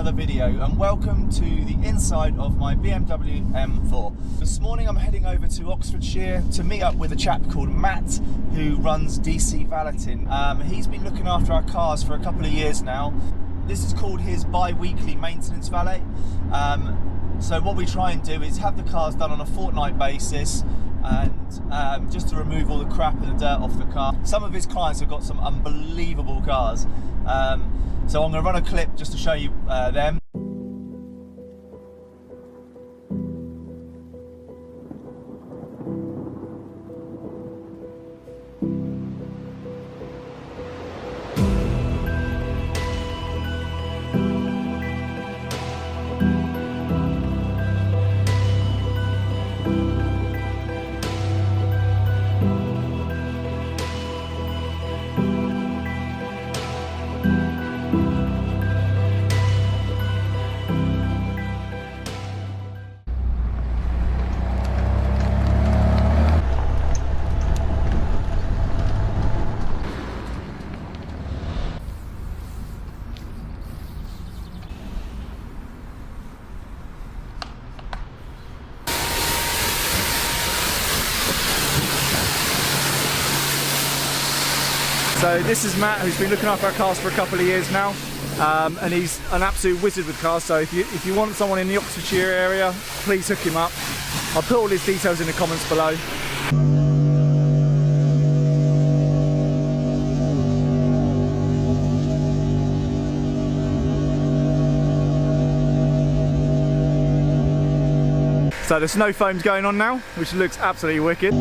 another video, and welcome to the inside of my BMW M4. This morning I'm heading over to Oxfordshire to meet up with a chap called Matt who runs DC Valeting. He's been looking after our cars for a couple of years now. This is called his bi-weekly maintenance valet. So what we try and do is have the cars done on a fortnight basis, and just to remove all the crap and the dirt off the car. Some of his clients have got some unbelievable cars. So I'm going to run a clip just to show you them. So this is Matt, who's been looking after our cars for a couple of years now, and he's an absolute wizard with cars. So if you want someone in the Oxfordshire area, please hook him up. I'll put all his details in the comments below. So the snow foam's going on now, which looks absolutely wicked.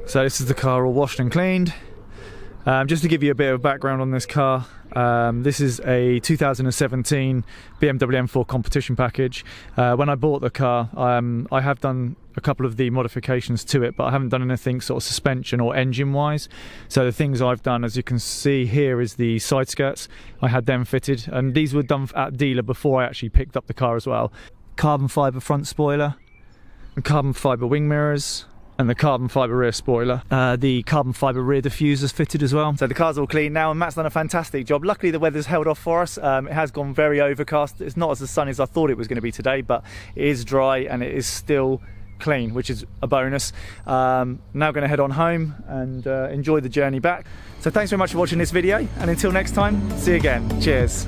So this is the car all washed and cleaned. Just to give you a bit of background on this car, this is a 2017 BMW M4 competition package. When I bought the car, I have done a couple of the modifications to it, but I haven't done anything sort of suspension or engine wise. So the things I've done, as you can see here, is the side skirts. I had them fitted, and these were done at dealer before I actually picked up the car as well. Carbon fibre front spoiler, and carbon fibre wing mirrors, and the carbon fibre rear spoiler. The carbon fibre rear diffuser's fitted as well. So the car's all clean now, and Matt's done a fantastic job. Luckily the weather's held off for us. It has gone very overcast. It's not as sunny as I thought it was going to be today, but it is dry and it is still clean, which is a bonus. Now going to head on home and enjoy the journey back. So thanks very much for watching this video, and until next time, see you again. Cheers.